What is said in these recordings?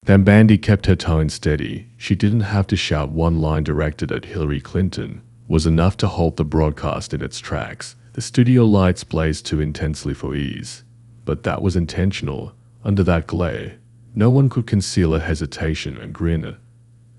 Pam Bondi kept her tone steady. She didn't have to shout. One line directed at Hillary Clinton was enough to halt the broadcast in its tracks. The studio lights blazed too intensely for ease. But that was intentional. Under that glare, no one could conceal a hesitation and grin.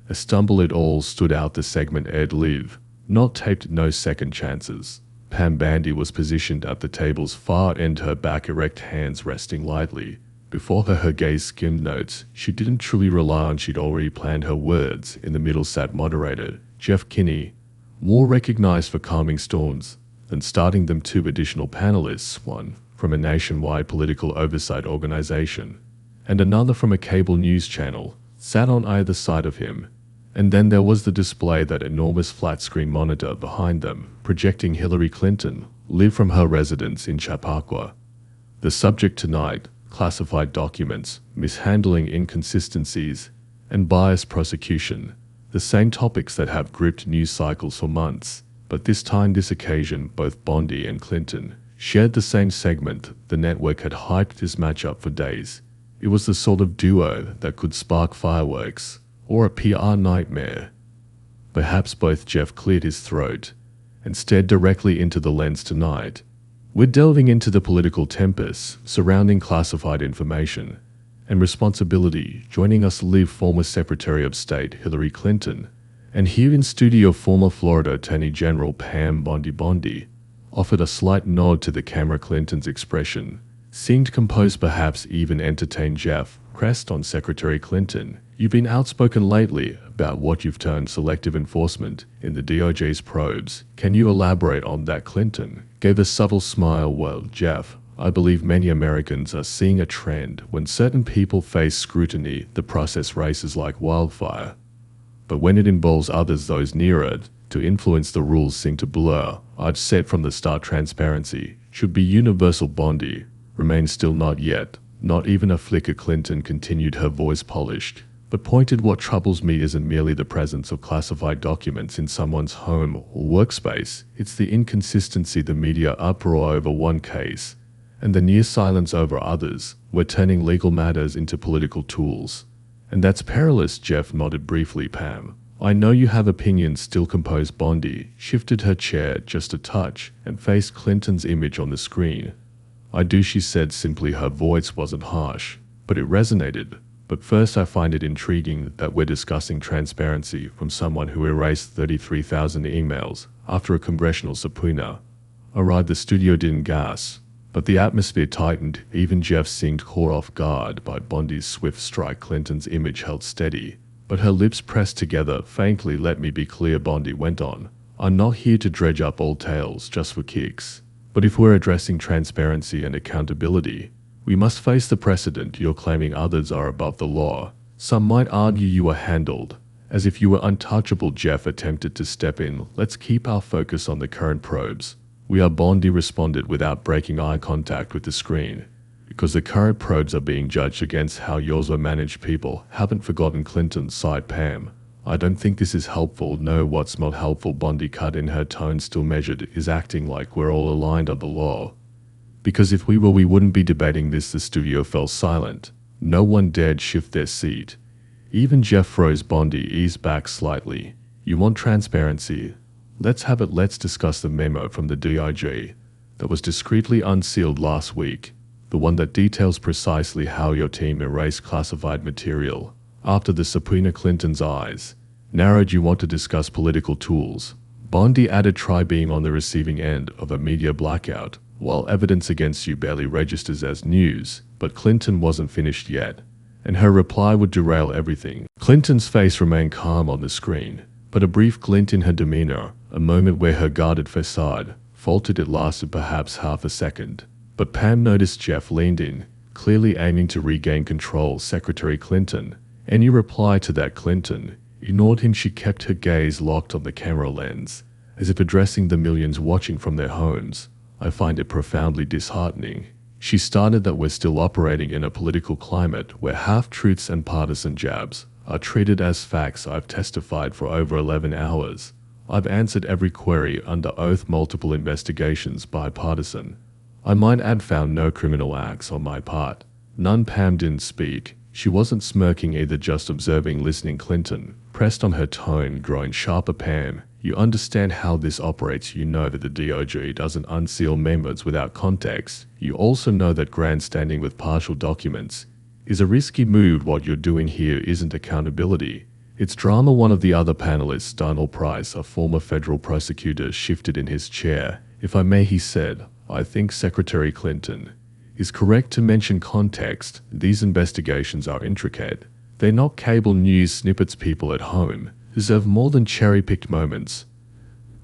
A stumble it all stood out. The segment aired live, not taped, no second chances. Pam Bondi was positioned at the table's far end, her back erect, hands resting lightly. Before her gaze skimmed notes she didn't truly rely on. She'd already planned her words. In the middle sat moderator Jeff Kinney, more recognized for calming storms than starting them. Two additional panelists, one from a nationwide political oversight organization and another from a cable news channel, sat on either side of him. And then there was the display, that enormous flat-screen monitor behind them, projecting Hillary Clinton live from her residence in Chappaqua. The subject tonight: classified documents, mishandling, inconsistencies, and biased prosecution. The same topics that have gripped news cycles for months. But this time, this occasion, both Bondi and Clinton shared the same segment. The network had hyped this matchup for days. It was the sort of duo that could spark fireworks or a PR nightmare. Perhaps both. Jeff cleared his throat and stared directly into the lens. Tonight, we're delving into the political tempest surrounding classified information and responsibility. Joining us live former Secretary of State Hillary Clinton, and here in studio former Florida Attorney General Pam Bondi. Bondi offered a slight nod to the camera. Clinton's expression seemed composed, perhaps even entertained. Jeff pressed on Secretary Clinton, "You've been outspoken lately about what you've termed selective enforcement in the DOJ's probes. Can you elaborate on that?" Clinton gave a subtle smile. "Well, Jeff, I believe many Americans are seeing a trend. When certain people face scrutiny, the process races like wildfire. But when it involves others, those near it, to influence, the rules seem to blur. I've said from the start, transparency should be universal." Bondi remains still. "Not yet. Not even a flicker." Clinton continued, her voice polished but pointed. "What troubles me isn't merely the presence of classified documents in someone's home or workspace. It's the inconsistency, the media uproar over one case, and the near silence over others. We're turning legal matters into political tools. And that's perilous." Jeff nodded briefly. "Pam, I know you have opinions." Still composed, Bondi shifted her chair just a touch and faced Clinton's image on the screen. "I do," she said simply. Her voice wasn't harsh, but it resonated. "But first, I find it intriguing that we're discussing transparency from someone who erased 33,000 emails after a congressional subpoena." Alright, the studio didn't gasp, but the atmosphere tightened. Even Jeff seemed caught off guard by Bondi's swift strike. Clinton's image held steady, but her lips pressed together faintly. "Let me be clear," Bondi went on. "I'm not here to dredge up old tales just for kicks. But if we're addressing transparency and accountability, we must face the precedent. You're claiming others are above the law. Some might argue you were handled as if you were untouchable." Jeff attempted to step in. "Let's keep our focus on the current probes." "We are," Bondi responded without breaking eye contact with the screen, "because the current probes are being judged against how yours were managed." "People haven't forgotten." Clinton sighed. "Pam, I don't think this is helpful." "No, what's not helpful?" Bondi cut in, her tone still measured. "Is acting like we're all aligned under the law. Because if we were, we wouldn't be debating this." The studio fell silent. No one dared shift their seat. Even Jeff froze. Bondi eased back slightly. "You want transparency? Let's have it. Let's discuss the memo from the DOJ that was discreetly unsealed last week. The one that details precisely how your team erased classified material after the subpoena." Clinton's eyes narrowed. "You want to discuss political tools?" Bondi added. "Try being on the receiving end of a media blackout while evidence against you barely registers as news." But Clinton wasn't finished yet, and her reply would derail everything. Clinton's face remained calm on the screen, but a brief glint in her demeanor, a moment where her guarded facade faltered. It lasted perhaps half a second, but Pam noticed Jeff leaned in, clearly aiming to regain control. "Secretary Clinton, any reply to that?" Clinton ignored him. She kept her gaze locked on the camera lens, as if addressing the millions watching from their homes. "I find it profoundly disheartening," she started, "that we're still operating in a political climate where half-truths and partisan jabs are treated as facts. I've testified for over 11 hours. I've answered every query under oath, multiple investigations, bipartisan. I might add, found no criminal acts on my part. None." Pam didn't speak. She wasn't smirking either, just observing, listening. Clinton pressed on her tone, growing sharper. Pam, you understand how this operates. You know that the DOJ doesn't unseal memos without context. You also know that grandstanding with partial documents is a risky move. What you're doing here isn't accountability. It's drama. One of the other panelists, Donald Price, a former federal prosecutor, shifted in his chair. If I may, he said, I think Secretary Clinton is correct to mention context. These investigations are intricate. They're not cable news snippets. People at home deserve more than cherry-picked moments.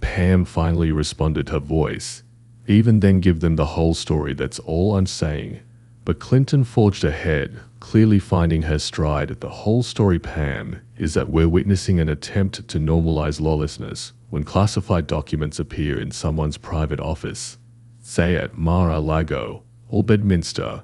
Pam finally responded, her voice. Even then, give them the whole story. That's all I'm saying. But Clinton forged ahead, clearly finding her stride. The whole story, Pam, is that we're witnessing an attempt to normalize lawlessness when classified documents appear in someone's private office, say at Mar-a-Lago or Bedminster.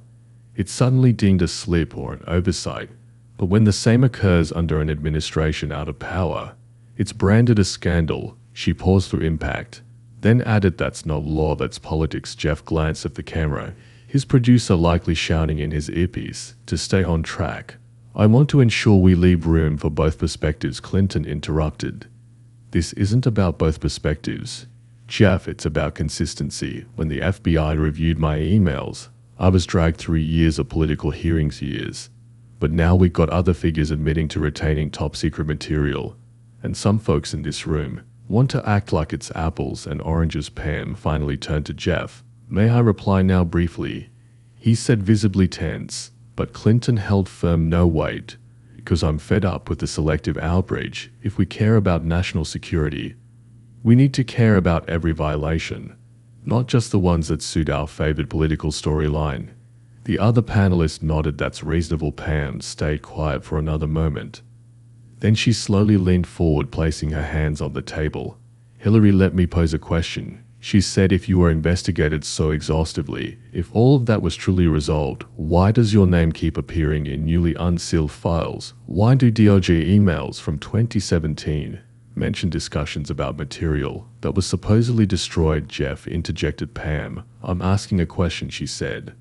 It's suddenly deemed a slip or an oversight. But when the same occurs under an administration out of power, it's branded a scandal. She paused for impact, then added, that's not law, that's politics. Jeff glanced at the camera, his producer likely shouting in his earpiece to stay on track. I want to ensure we leave room for both perspectives, Clinton interrupted. This isn't about both perspectives, Jeff, it's about consistency. When the FBI reviewed my emails, I was dragged through years of political hearings, But now we've got other figures admitting to retaining top secret material. And some folks in this room want to act like it's apples and oranges. Pam finally turned to Jeff. May I reply now? Briefly, he said, visibly tense. But Clinton held firm. No, wait. Because I'm fed up with the selective outrage. If we care about national security, we need to care about every violation, not just the ones that suit our favored political storyline. The other panelist nodded. That's reasonable. Pam stayed quiet for another moment. Then she slowly leaned forward, placing her hands on the table. Hillary, let me pose a question. She said, if you were investigated so exhaustively, if all of that was truly resolved, why does your name keep appearing in newly unsealed files? Why do DOJ emails from 2017 mention discussions about material that was supposedly destroyed? Jeff interjected. Pam, I'm asking a question, she said,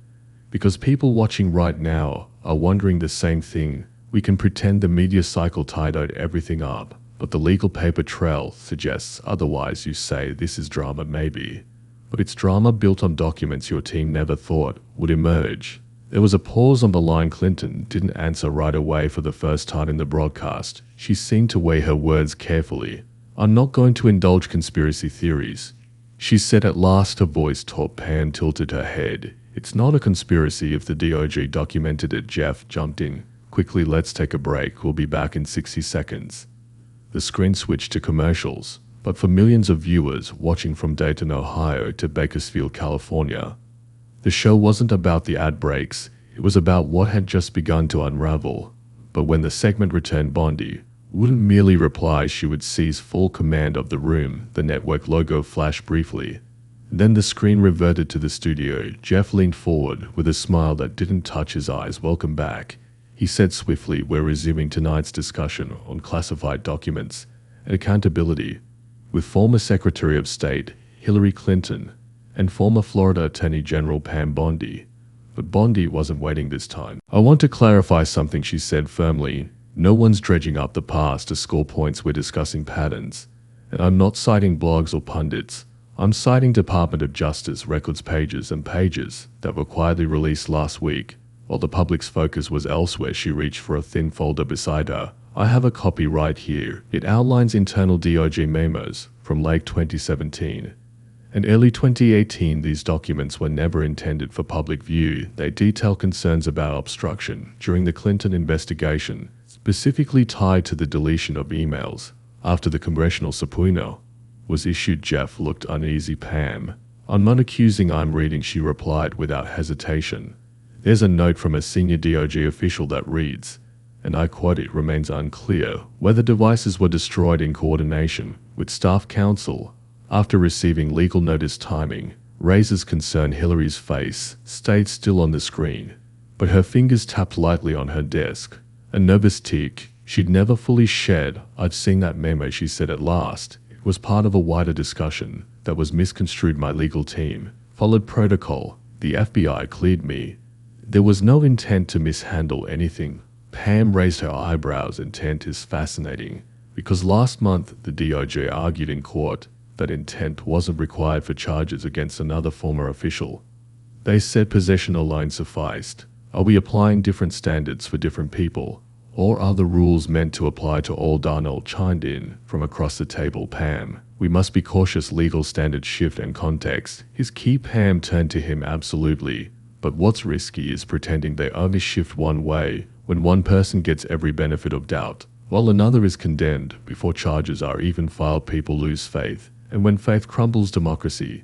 because people watching right now are wondering the same thing. We can pretend the media cycle tied everything up, but the legal paper trail suggests otherwise. You say this is drama, maybe, but it's drama built on documents your team never thought would emerge. There was a pause on the line. Clinton didn't answer right away. For the first time in the broadcast, she seemed to weigh her words carefully. I'm not going to indulge conspiracy theories, she said at last, her voice taut. Pam tilted her head. It's not a conspiracy if the DOJ documented it. Jeff jumped in quickly. Let's take a break. We'll be back in 60 seconds. The screen switched to commercials, but for millions of viewers watching from Dayton, Ohio to Bakersfield, California, the show wasn't about the ad breaks. It was about what had just begun to unravel. But when the segment returned, Bondi wouldn't merely reply, she would seize full command of the room. The network logo flashed briefly. Then the screen reverted to the studio. Jeff leaned forward with a smile that didn't touch his eyes. Welcome back, he said swiftly. We're resuming tonight's discussion on classified documents and accountability with former Secretary of State Hillary Clinton and former Florida Attorney General Pam Bondi. But Bondi wasn't waiting this time. I want to clarify something, she said firmly. No one's dredging up the past to score points. We're discussing patterns. And I'm not citing blogs or pundits. I'm citing Department of Justice records, pages and pages that were quietly released last week. While the public's focus was elsewhere, she reached for a thin folder beside her. I have a copy right here. It outlines internal DOJ memos from late 2017 and early 2018. These documents were never intended for public view. They detail concerns about obstruction during the Clinton investigation, specifically tied to the deletion of emails after the congressional subpoena was issued. Jeff looked uneasy. Pam, I'm not accusing, I'm reading, she replied without hesitation. There's a note from a senior DOJ official that reads, and I quote, it remains unclear whether devices were destroyed in coordination with staff counsel after receiving legal notice. Timing raises concern. Hillary's face stayed still on the screen, but her fingers tapped lightly on her desk, a nervous tick she'd never fully shed. I've seen that memo, she said at last. It was part of a wider discussion that was misconstrued. My legal team followed protocol. The FBI cleared me. There was no intent to mishandle anything. Pam raised her eyebrows. Intent is fascinating, because last month the DOJ argued in court that intent wasn't required for charges against another former official. They said possession alone sufficed. Are we applying different standards for different people? Or are the rules meant to apply to all? Darnell chimed in from across the table. Pam, we must be cautious. Legal standards shift and context. His key. Pam turned to him. Absolutely. But what's risky is pretending they only shift one way when one person gets every benefit of doubt, while another is condemned before charges are even filed. People lose faith, and when faith crumbles, democracy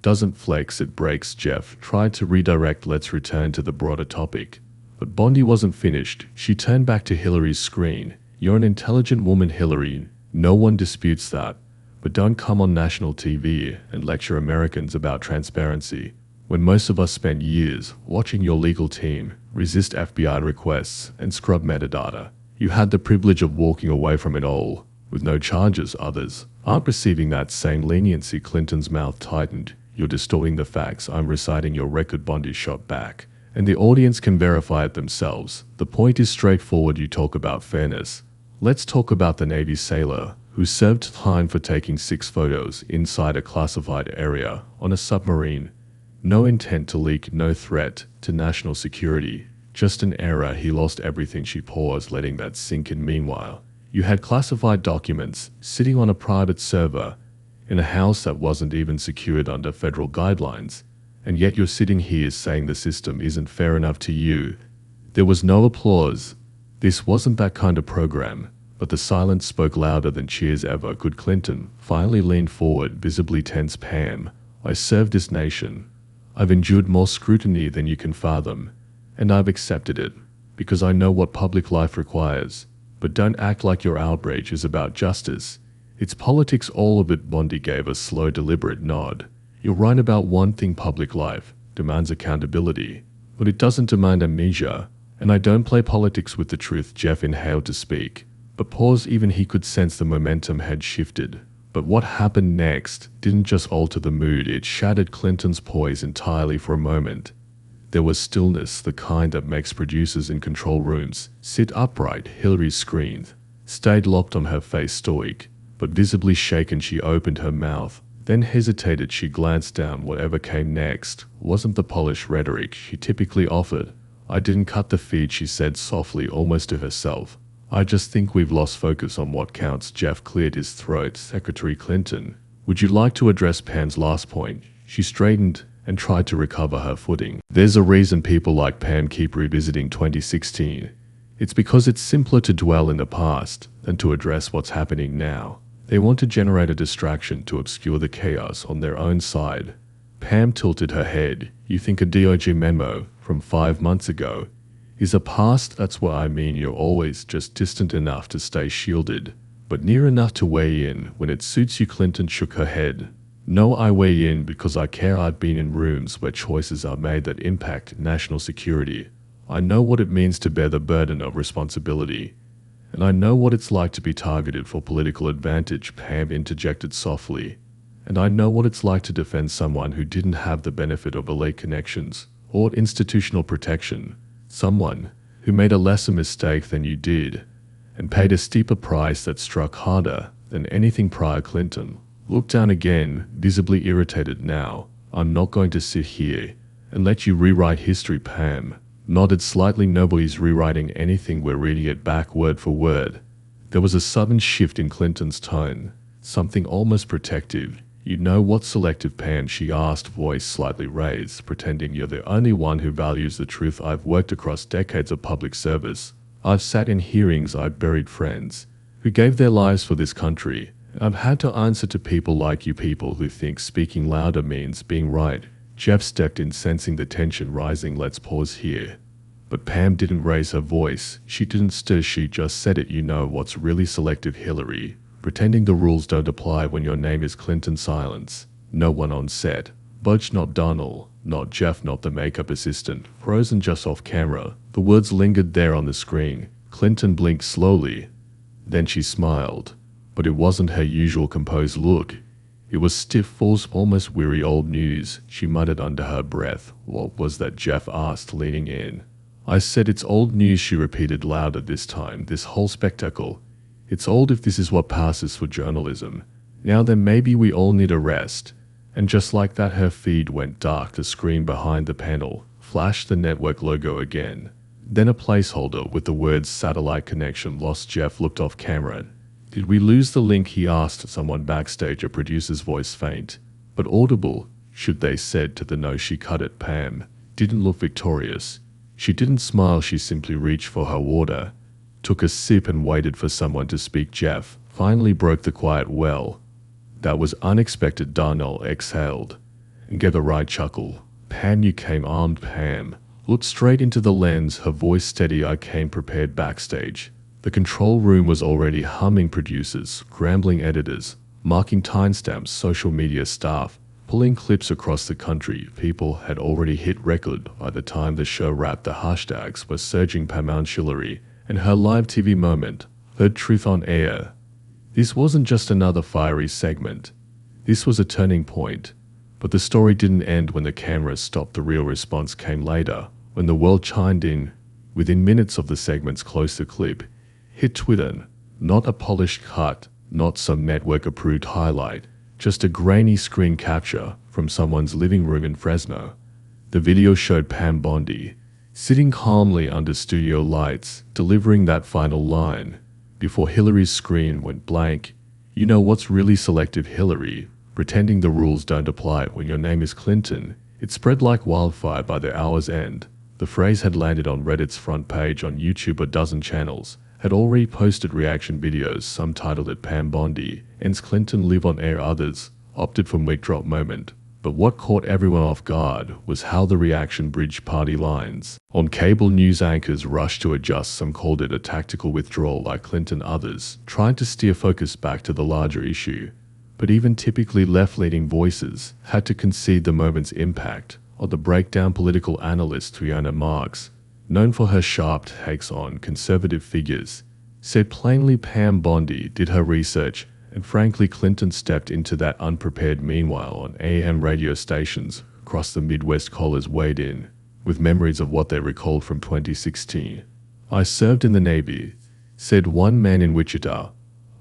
doesn't flex, it breaks. Jeff tried to redirect. Let's return to the broader topic. But Bondi wasn't finished. She turned back to Hillary's screen. You're an intelligent woman, Hillary. No one disputes that. But don't come on national TV and lecture Americans about transparency, when most of us spent years watching your legal team resist FBI requests and scrub metadata. You had the privilege of walking away from it all with no charges. Others aren't receiving that same leniency. Clinton's mouth tightened. You're distorting the facts. I'm reciting your record. Bondi shot back, and the audience can verify it themselves. The point is straightforward. You talk about fairness. Let's talk about the Navy sailor who served time for taking 6 photos inside a classified area on a submarine. No intent to leak, no threat to national security, just an error. He lost everything. She paused, letting that sink in. Meanwhile, you had classified documents sitting on a private server in a house that wasn't even secured under federal guidelines, and yet you're sitting here saying the system isn't fair enough to you. There was no applause. This wasn't that kind of program, but the silence spoke louder than cheers ever could. Clinton finally leaned forward, visibly tense. Pam, I served this nation. I've endured more scrutiny than you can fathom, and I've accepted it because I know what public life requires. But don't act like your outrage is about justice. It's politics, all of it. Bondi gave a slow, deliberate nod. You're right about one thing. Public life demands accountability, but it doesn't demand amnesia. And I don't play politics with the truth. Jeff inhaled to speak, but paused. Even he could sense the momentum had shifted. But what happened next didn't just alter the mood, it shattered Clinton's poise entirely. For a moment, there was stillness, the kind that makes producers in control rooms sit upright. Hillary's screen stayed locked on her face, stoic, but visibly shaken. She opened her mouth, then hesitated. She glanced down. Whatever came next wasn't the polished rhetoric she typically offered. I didn't cut the feed, she said softly, almost to herself. I just think we've lost focus on what counts. Jeff cleared his throat. Secretary Clinton, would you like to address Pam's last point? She straightened and tried to recover her footing. There's a reason people like Pam keep revisiting 2016. It's because it's simpler to dwell in the past than to address what's happening now. They want to generate a distraction to obscure the chaos on their own side. Pam tilted her head. You think a DOJ memo from 5 months ago is a past? That's what I mean. You're always just distant enough to stay shielded, but near enough to weigh in when it suits you. Clinton shook her head. No, I weigh in because I care. I've been in rooms where choices are made that impact national security. I know what it means to bear the burden of responsibility, and I know what it's like to be targeted for political advantage. Pam interjected softly. And I know what it's like to defend someone who didn't have the benefit of elite connections or institutional protection. Someone who made a lesser mistake than you did and paid a steeper price that struck harder than anything prior. Clinton looked down again, visibly irritated now. I'm not going to sit here and let you rewrite history. Pam nodded slightly. Nobody's rewriting anything. We're reading it back word for word. There was a sudden shift in Clinton's tone, something almost protective. You know what's selective, Pam? She asked, voice slightly raised, pretending you're the only one who values the truth. I've worked across decades of public service. I've sat in hearings. I've buried friends who gave their lives for this country. I've had to answer to people like you, people who think speaking louder means being right. Jeff stepped in, sensing the tension rising. Let's pause here. But Pam didn't raise her voice. She didn't stir. She just said it. You know what's really selective, Hillary? Pretending the rules don't apply when your name is Clinton. Silence. No one on set budged. Not Donald, not Jeff, not the makeup assistant. Frozen just off camera. The words lingered there on the screen. Clinton blinked slowly. Then she smiled. But it wasn't her usual composed look. It was stiff, false, almost weary. Old news, she muttered under her breath. What was that? Jeff asked, leaning in. I said it's old news, she repeated louder this time. This whole spectacle. It's old if this is what passes for journalism. Now then maybe we all need a rest. And just like that her feed went dark. The screen behind the panel flashed the network logo again. Then a placeholder with the words satellite connection lost. Jeff looked off camera. Did we lose the link, he asked someone backstage, a producer's voice faint but audible. Should they said to the no, she cut it. Pam didn't look victorious. She didn't smile, she simply reached for her water, took a sip and waited for someone to speak. Jeff finally broke the quiet. Well, that was unexpected. Darnell exhaled and gave a wry chuckle. Pam, you came armed. Pam looked straight into the lens, her voice steady. I came prepared. Backstage, the control room was already humming. Producers, scrambling editors, marking timestamps, social media staff pulling clips across the country. People had already hit record by the time the show wrapped. The hashtags were surging. Pam Bondi and her live TV moment. Heard truth on air. This wasn't just another fiery segment. This was a turning point. But the story didn't end when the cameras stopped. The real response came later, when the world chimed in. Within minutes of the segment's close, the clip hit Twitter. Not a polished cut, not some network-approved highlight, just a grainy screen capture from someone's living room in Fresno. The video showed Pam Bondi sitting calmly under studio lights, delivering that final line before Hillary's screen went blank. You know what's really selective? Hillary, pretending the rules don't apply when your name is Clinton. It spread like wildfire by the hour's end. The phrase had landed on Reddit's front page. On YouTube, a dozen channels had already posted reaction videos, some titled it Pam Bondi ends Clinton live on air. Others opted for mic drop moment. But what caught everyone off guard was how the reaction bridged party lines. On cable, news anchors rushed to adjust. Some called it a tactical withdrawal like Clinton, others trying to steer focus back to the larger issue. But even typically left-leaning voices had to concede the moment's impact. On the breakdown, political analyst Fiona Marks, known for her sharp takes on conservative figures, said plainly Pam Bondi did her research, and frankly Clinton stepped into that unprepared. Meanwhile, on AM radio stations across the Midwest, callers weighed in with memories of what they recalled from 2016. I served in the Navy, said one man in Wichita.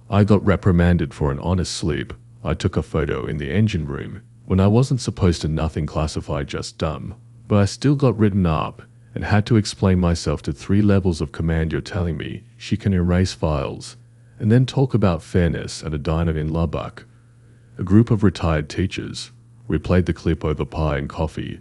I got reprimanded for an honest sleep. I took a photo in the engine room when I wasn't supposed to. Nothing classified, just dumb. But I still got written up and had to explain myself to 3 levels of command. You're telling me she can erase files and then talk about fairness at a diner in Lubbock? A group of retired teachers replayed the clip over pie and coffee.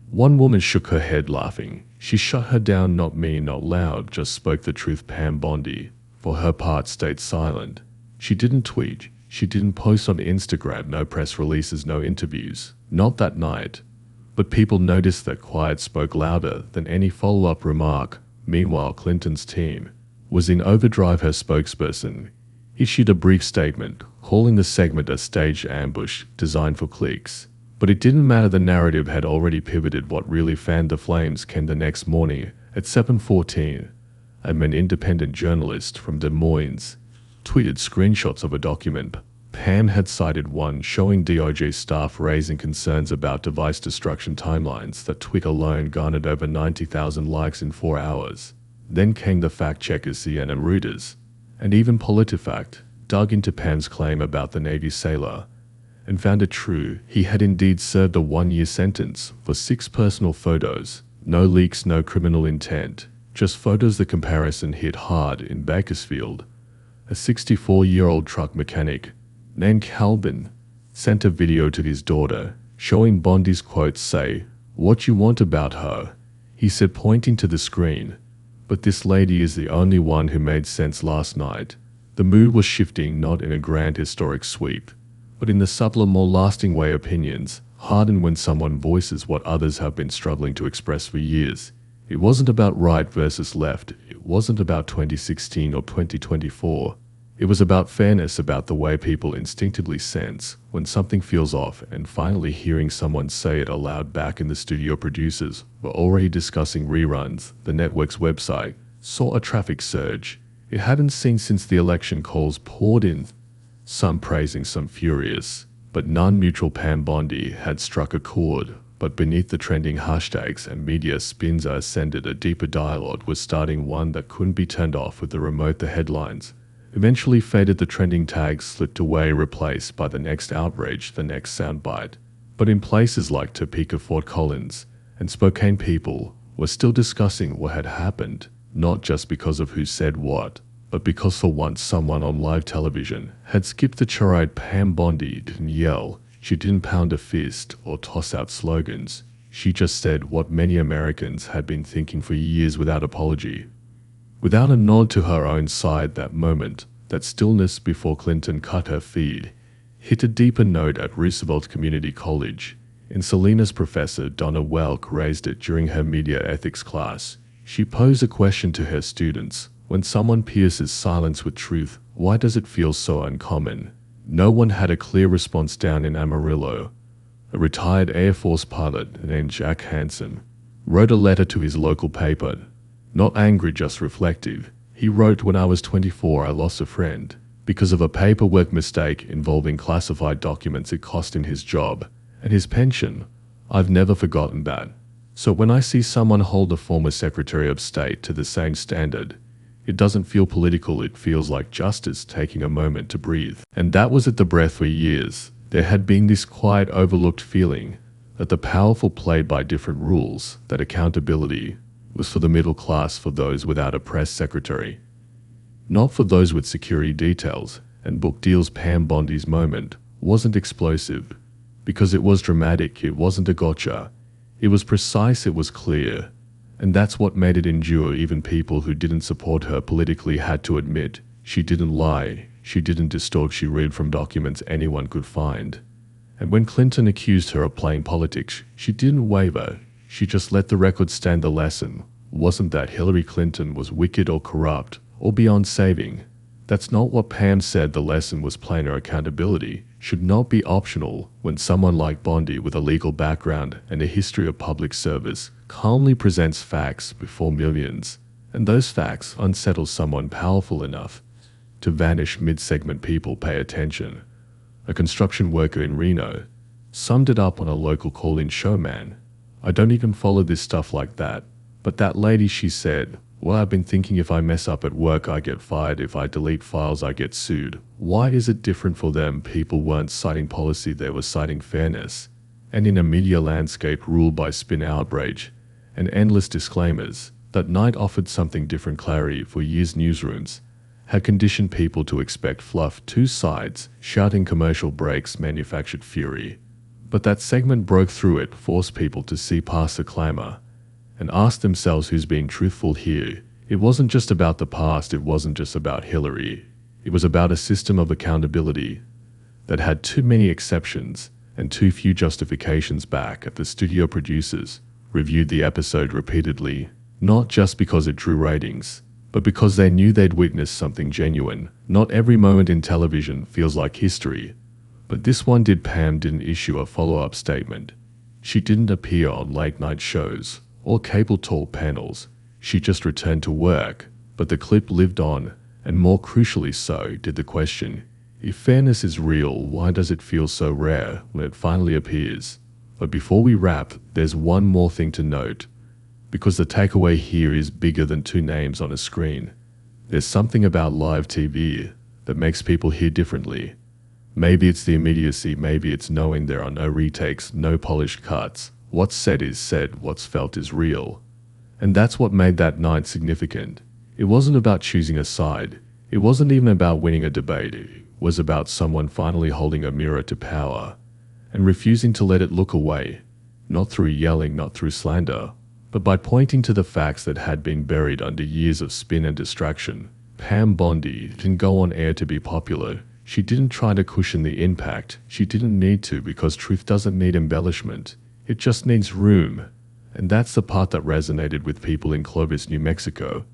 One woman shook her head, laughing. She shut her down. Not me, not loud, just spoke the truth. Pam Bondi, for her part, stayed silent. She didn't tweet. She didn't post on Instagram. No press releases, no interviews. Not that night. But people noticed that quiet spoke louder than any follow-up remark. Meanwhile, Clinton's team was in overdrive. Her spokesperson issued a brief statement, calling the segment a staged ambush designed for clicks. But it didn't matter, the narrative had already pivoted. What really fanned the flames came the next morning at 7:14. An independent journalist from Des Moines tweeted screenshots of a document Pam had cited, one showing DOJ staff raising concerns about device destruction timelines. That tweet alone garnered over 90,000 likes in 4 hours. Then came the fact-checkers CNN and Reuters, and even PolitiFact dug into Pam's claim about the Navy sailor and found it true. He had indeed served a 1-year sentence for 6 personal photos. No leaks, no criminal intent, just photos. The comparison hit hard in Bakersfield. A 64-year-old truck mechanic named Calvin sent a video to his daughter showing Bondi's quote, "Say what you want about her," he said, pointing to the screen. But this lady is the only one who made sense last night. The mood was shifting, not in a grand historic sweep, but in the subtler, more lasting way. Opinions harden when someone voices what others have been struggling to express for years. It wasn't about right versus left. It wasn't about 2016 or 2024. It was about fairness, about the way people instinctively sense when something feels off, and finally hearing someone say it aloud. Back in the studio, producers were already discussing reruns. The network's website saw a traffic surge it hadn't seen since the election. Calls poured in, some praising, some furious, but none neutral. Pam Bondi had struck a chord but beneath the trending hashtags and media spins ascended a deeper dialogue was starting, one that couldn't be turned off with the remote. The headlines eventually faded, the trending tags slipped away, replaced by the next outrage, the next soundbite. But in places like Topeka, Fort Collins, and Spokane, people were still discussing what had happened, not just because of who said what, but because for once someone on live television had skipped the charade. Pam Bondi didn't yell, she didn't pound a fist or toss out slogans. She just said what many Americans had been thinking for years without apology. Without a nod to her own side. That moment, that stillness before Clinton cut her feed, hit a deeper note at Roosevelt Community College. And Selena's professor, Donna Welk, raised it during her media ethics class. She posed a question to her students. When someone pierces silence with truth, why does it feel so uncommon? No one had a clear response. Down in Amarillo, a retired Air Force pilot named Jack Hansen wrote a letter to his local paper. Not angry, just reflective. He wrote, "When I was 24, I lost a friend. Because of a paperwork mistake involving classified documents, it cost him his job and his pension. I've never forgotten that. So when I see someone hold a former Secretary of State to the same standard, it doesn't feel political, it feels like justice taking a moment to breathe." And that was at the breath. For years, there had been this quiet, overlooked feeling that the powerful played by different rules, that accountability was for the middle class, for those without a press secretary, not for those with security details and book deals. Pam Bondi's moment wasn't explosive because it was dramatic. It wasn't a gotcha. It was precise, it was clear. And that's what made it endure. Even people who didn't support her politically had to admit she didn't lie, she didn't distort, she read from documents anyone could find. And when Clinton accused her of playing politics, she didn't waver. She just let the record stand. The lesson wasn't that Hillary Clinton was wicked or corrupt or beyond saving. That's not what Pam said. The lesson was plain. Her accountability should not be optional when someone like Bondi, with a legal background and a history of public service, calmly presents facts before millions, and those facts unsettle someone powerful enough to vanish mid-segment. People pay attention. A construction worker in Reno summed it up on a local call-in show. "Man, I don't even follow this stuff like that. But that lady," she said, "well, I've been thinking, if I mess up at work, I get fired. If I delete files, I get sued. Why is it different for them?" People weren't citing policy, they were citing fairness. And in a media landscape ruled by spin, outrage, and endless disclaimers, that night offered something different. Clarity. For years, newsrooms had conditioned people to expect fluff, two sides, shouting, commercial breaks, manufactured fury. But that segment broke through it, forced people to see past the clamor and ask themselves, who's being truthful here? It wasn't just about the past, it wasn't just about Hillary. It was about a system of accountability that had too many exceptions and too few justifications. Back at the studio, producers reviewed the episode repeatedly, not just because it drew ratings, but because they knew they'd witnessed something genuine. Not every moment in television feels like history, but this one did. Pam didn't issue a follow-up statement. She didn't appear on late-night shows or cable talk panels. She just returned to work. But the clip lived on, and more crucially so did the question. If fairness is real, why does it feel so rare when it finally appears? But before we wrap, there's one more thing to note, because the takeaway here is bigger than two names on a screen. There's something about live TV that makes people hear differently. Maybe it's the immediacy, maybe it's knowing there are no retakes, no polished cuts. What's said is said, what's felt is real. And that's what made that night significant. It wasn't about choosing a side. It wasn't even about winning a debate. It was about someone finally holding a mirror to power and refusing to let it look away, not through yelling, not through slander, but by pointing to the facts that had been buried under years of spin and distraction. Pam Bondi didn't go on air to be popular. She didn't try to cushion the impact. She didn't need to, because truth doesn't need embellishment. It just needs room. And that's the part that resonated with people in Clovis, New Mexico.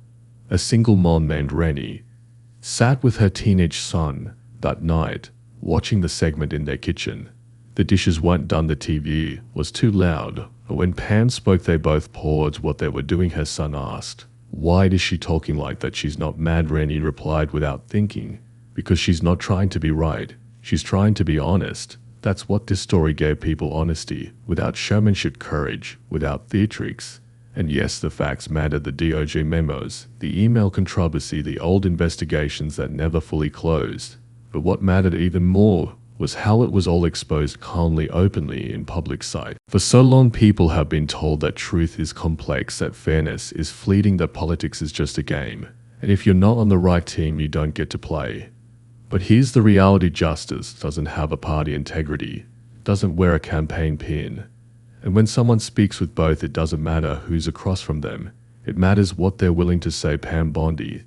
A single mom named Rennie sat with her teenage son that night, watching the segment in their kitchen. The dishes weren't done, the TV was too loud. When Pam spoke, they both paused what they were doing. Her son asked, "Why is she talking like that?" "She's not mad," Rennie replied without thinking. "Because she's not trying to be right. She's trying to be honest." That's what this story gave people: honesty, without showmanship, courage, without theatrics. And yes, the facts mattered: the DOJ memos, the email controversy, the old investigations that never fully closed. But what mattered even more was how it was all exposed calmly, openly, in public sight. For so long, people have been told that truth is complex, that fairness is fleeting, that politics is just a game. And if you're not on the right team, you don't get to play. But here's the reality: justice doesn't have a party integrity, doesn't wear a campaign pin. And when someone speaks with both, it doesn't matter who's across from them. It matters what they're willing to say. Pam Bondi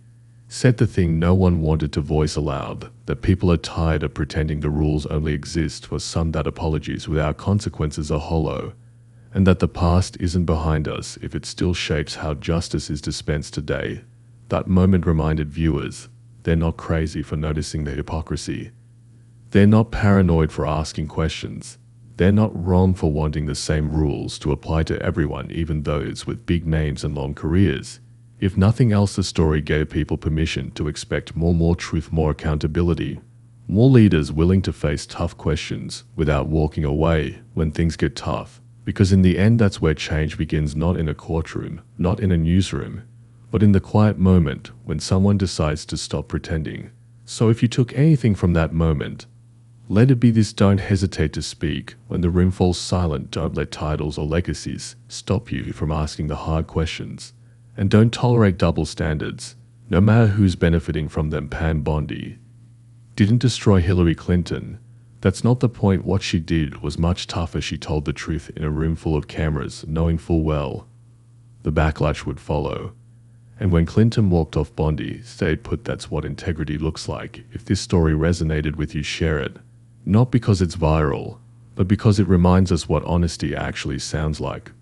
said the thing no one wanted to voice aloud, that people are tired of pretending the rules only exist for some, that apologies without consequences are hollow, and that the past isn't behind us if it still shapes how justice is dispensed today. That moment reminded viewers they're not crazy for noticing the hypocrisy. They're not paranoid for asking questions. They're not wrong for wanting the same rules to apply to everyone, even those with big names and long careers. If nothing else, the story gave people permission to expect more truth, more accountability, more leaders willing to face tough questions without walking away when things get tough. Because in the end, that's where change begins, not in a courtroom, not in a newsroom, but in the quiet moment when someone decides to stop pretending. So if you took anything from that moment, let it be this: don't hesitate to speak. When the room falls silent, don't let titles or legacies stop you from asking the hard questions. And don't tolerate double standards, no matter who's benefiting from them. Pam Bondi didn't destroy Hillary Clinton. That's not the point. What she did was much tougher. She told the truth in a room full of cameras, knowing full well the backlash would follow. And when Clinton walked off, Bondi stayed put. That's what integrity looks like. If this story resonated with you, share it. Not because it's viral, but because it reminds us what honesty actually sounds like.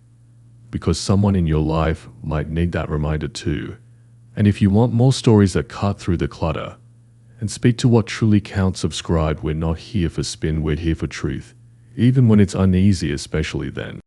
Because someone in your life might need that reminder too. And if you want more stories that cut through the clutter and speak to what truly counts, subscribe. We're not here for spin, we're here for truth. Even when it's uneasy, especially then.